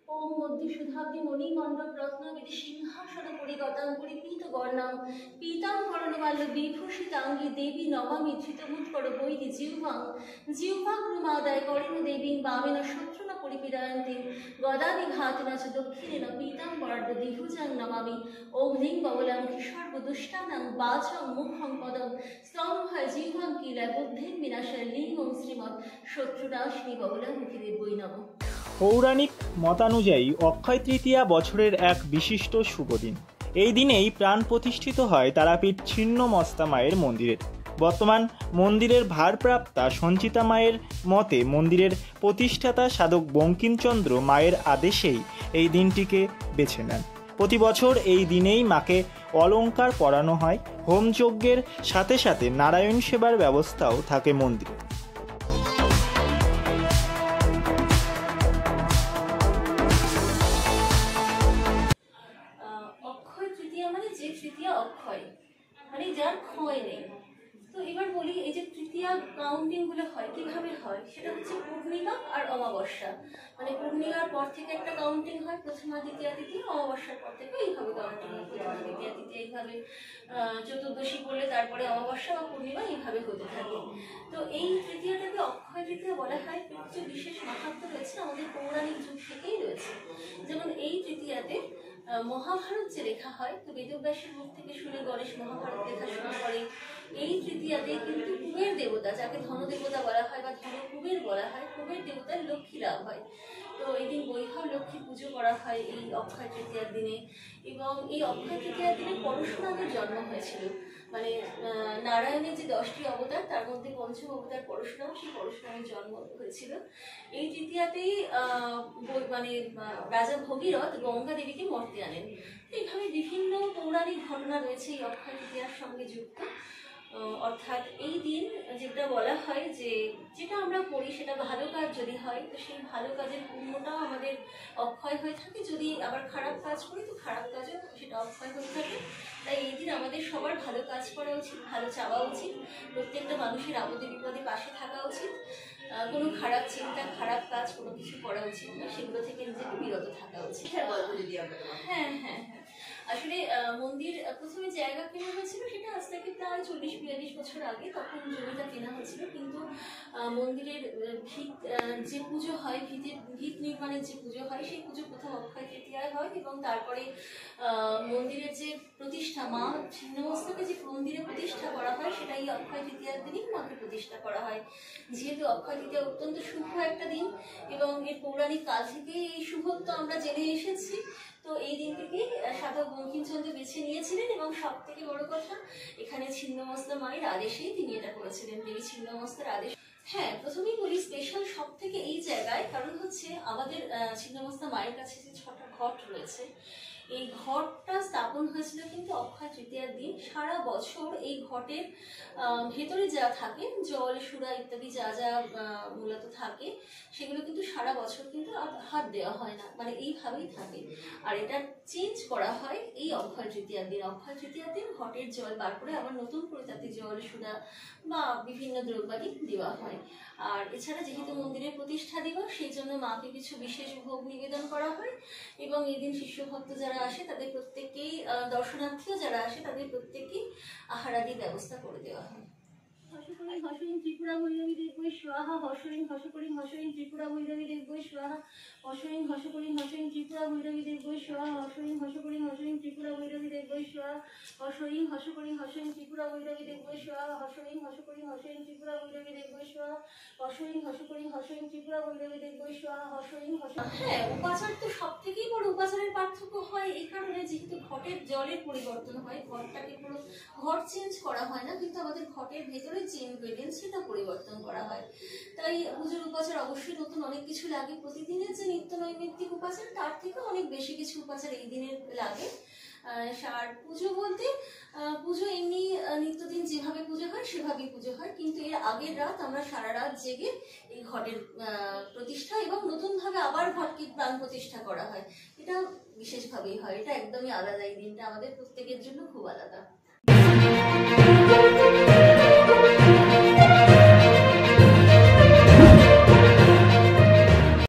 ओम मध्यशुधाब्दी मणिमण्डप रत्नविधि सिंहासन परिगतां परिपीत वर्णां पीताम्बरनवाल्य विभूषितांगी देवी नमामि धृतमुत्कर वैरि जिह्वाग्रुमादाय करेण देवीं वामेन शत्रुना परिपीडयन्तीं गदाभिघातेन च दक्षिणेन पीताम्बरार्धद्विभुजां नमामि ओं ह्रीं बबलां सर्वदुष्टानां वाचां मुखं पदं स्तम्भाय जिह्वां कीलाय बुद्धिं विनाशाय लिंग ओं श्रीमत् शत्रुनाशिनी बबलामुखी वै नमः। পৌরাণিক মতানুযায়ী অক্ষয় তৃতীয়া বছরের এক বিশিষ্ট শুভ দিন। এই দিনেই প্রাণ প্রতিষ্ঠিত হয় তারাপীঠ ছিন্নমস্তা মায়ের মন্দিরের। বর্তমান মন্দিরের ভারপ্রাপ্তা সঞ্চিতা মায়ের মতে মন্দিরের প্রতিষ্ঠাতা সাধক বঙ্কিমচন্দ্র মায়ের আদেশেই এই দিনটিকে বেছে নেন। প্রতি বছর এই দিনেই মাকে অলঙ্কার পরানো হয়। হোমযজ্ঞের সাথে সাথে নারায়ণ সেবার ব্যবস্থাও থাকে মন্দিরে। তৃতীয়া অক্ষয় মানে যার ক্ষয় নেই। তো এবার বলি এই যে তৃতীয়া কাউন্টিং গুলো হয় কিভাবে হয়, সেটা হচ্ছে পূর্ণিমা আর অমাবস্যা। মানে পূর্ণিমার পর থেকে একটা কাউন্টিং হয়, প্রথমা দ্বিতীয়া তৃতীয়া, অমাবস্যার পর থেকে এইভাবে কাউন্টিং হয়, প্রথমা দ্বিতীয়া তৃতীয়া এইভাবে, চতুর্দশী পড়লে তারপরে অমাবস্যা বা পূর্ণিমা এইভাবে হতে থাকে। তো এই তৃতীয়াটাকে অক্ষয় তৃতীয়া বলা হয়। কিছু বিশেষ মাহাত্ম্য রয়েছে, আমাদের পৌরাণিক যুগ থেকেই রয়েছে। যেমন এই তৃতীয়াতে মহাভারত যে লেখা হয়, তো বেদব্যাসের মুখ থেকে শুনে গণেশ মহাভারত লেখা শুরু করে। এই তৃতীয়াতে কিন্তু কুবের দেবতা, যাকে ধন দেবতা বলা হয় বা ধন কুবের বলা হয়, কুবের দেবতার লক্ষ্মী লাভ হয়। তো এই দিন বৈভব লক্ষ্মী পুজো করা হয় এই অক্ষয় তৃতীয়ার দিনে। এবং এই অক্ষয় তৃতীয়ার দিনে পরশুরামের জন্ম হয়েছিল। মানে নারায়ণের যে 10টি অবতার তার মধ্যে পঞ্চম অবতার পরশুরাম, সেই পরশুরামের জন্ম হয়েছিল এই তৃতীয়াতেই। মানে রাজা ভগীরথ গঙ্গা দেবীকে মর্তে আনেন। এইভাবে বিভিন্ন পৌরাণিক ঘটনা রয়েছে এই অক্ষয় তৃতীয়ার সঙ্গে যুক্ত। অর্থাৎ এই দিন যেটা বলা হয় যে যেটা আমরা করি সেটা ভালো কাজ যদি হয়, তো সেই ভালো কাজের পুণ্যটাও আমাদের অক্ষয় হয়ে থাকে। যদি আবার খারাপ কাজ করি তো খারাপ কাজও সেটা অক্ষয় হয়ে থাকে। তাই এই দিন আমাদের সবার ভালো কাজ করা উচিত, ভালো চাওয়া উচিত, প্রত্যেকটা মানুষের আপদে বিপদে পাশে থাকা উচিত। কোনো খারাপ চিন্তা, খারাপ কাজ কোনো কিছু করা উচিত না, সেগুলো থেকে নিজেকে বিরত থাকা উচিত। হ্যাঁ হ্যাঁ হ্যাঁ, আসলে মন্দির প্রথমে জায়গা কেনা হয়েছিল, সেটা আজ থেকে প্রায় 40-42 বছর আগে। তখন জমিটা কেনা হয়েছিল, কিন্তু মন্দিরের ভিত যে পুজো হয়, ভিত নির্মাণের যে পুজো হয়, সেই পুজো প্রথম অক্ষয় তৃতীয়ায় হয়। এবং তারপরে মন্দিরের যে প্রতিষ্ঠা, মা ছিন্নমস্তাকে যে মন্দিরে প্রতিষ্ঠা করা হয়, সেটাই অক্ষয় তৃতীয়ার দিনই মাকে প্রতিষ্ঠা করা হয়। যেহেতু অক্ষয় তৃতীয়া অত্যন্ত শুভ একটা দিন এবং এর পৌরাণিক কাল থেকে এই শুভত্ব আমরা জেনে এসেছি। তো এই দিনটিকে সাধক বঙ্কিমচন্দ্র বেছে নিয়েছিলেন এবং সব থেকে বড় কথা, এখানে ছিন্নমস্তা মায়ের আদেশেই তিনি এটা করেছিলেন, দেবী ছিন্নমস্তার আদেশ। হ্যাঁ, প্রথমেই বলি স্পেশাল সব থেকে এই জায়গায়, কারণ হচ্ছে আমাদের ছিন্নমস্তা মায়ের কাছে যে 6টা ঘট রয়েছে, এই ঘটটা স্থাপন হয়েছিল কিন্তু অক্ষয় তৃতীয়ার দিন। সারা বছর এই ঘটের ভেতরে যা থাকে, জল সুরা ইত্যাদি যা যা মূলত থাকে, সেগুলো কিন্তু সারা বছর কিন্তু হাত দেওয়া হয় না, মানে এইভাবেই থাকে। আর এটা চেঞ্জ করা হয় এই অক্ষয় তৃতীয়ার দিন। অক্ষয় তৃতীয়ার দিন ঘটের জল বার করে আবার নতুন করে তাতে জল সুরা বা বিভিন্ন দ্রব্যাদি দেওয়া হয়। আর এছাড়া যেহেতু মন্দিরের প্রতিষ্ঠা দিবস, সেই জন্য মাকে কিছু বিশেষ ভোগ নিবেদন করা হয়। এবং এই দিন শিষ্য ভক্ত যারা আসে তাদের প্রত্যেকেই, দর্শনার্থীও যারা আসে তাদের প্রত্যেকেই আহারাদি ব্যবস্থা করে দেওয়া হয়। হর্ষকরিং হর্ষরিং ত্রিপুরা ভৈরবী দেবৈ স্বাহা, হর্ষরিং হর্ষকরিং হর্ষরিং ত্রিপুরা ভৈরবী দেবৈ স্বাহা, হর্ষরিং হর্ষকরিং হর্ষরিং ত্রিপুরা ভৈরবী দেবৈ স্বাহা, হর্ষরিং হর্ষকরিং হর্ষরিং ত্রিপুরা ভৈরবী দেবৈ স্বাহা, হর্ষরিং হর্ষকরিং হর্ষরিং ত্রিপুরা ভৈরবী দেবৈ স্বাহা, হর্ষরিং হর্ষকরিং হর্ষরিং ত্রিপুরা ভৈরবী দেবৈ স্বাহা, হর্ষরিং হর্ষকরিং হর্ষরিং ত্রিপুরা ভৈরবী দেবৈ স্বাহা, হর্ষরিং হর্ষ। হ্যাঁ, উপাচার তো সব থেকেই বড়। উপাচারের পার্থক্য হয় এই কারণে, যেহেতু ঘটের জলের পরিবর্তন হয়, ঘটটাকে পুরো ঘট চেঞ্জ করা হয় না, কিন্তু আমাদের ঘটের ভেতরে যে ইনগ্রেডিয়েন্টস সেটা পরিবর্তন করা হয়। তাই পুজোর উপাচার অবশ্যই নতুন অনেক কিছু লাগে। প্রতিদিনের যে নিত্য নৈমিত্তিক উপাচার তার থেকে অনেক বেশি কিছু উপাচার এই দিনের লাগে। আর পুজো বলতে পুজো এমনি নিত্যদিন যেভাবে পুজো হয় সেভাবেই পুজো হয়, কিন্তু এর আগের রাত আমরা সারা রাত জেগে এই ঘটের প্রতিষ্ঠা এবং নতুনভাবে আবার ঘটকে প্রাণ প্রতিষ্ঠা করা হয়। এটা বিশেষভাবেই হয়, এটা একদমই আলাদা। এই দিনটা আমাদের প্রত্যেকের জন্য খুব আলাদা।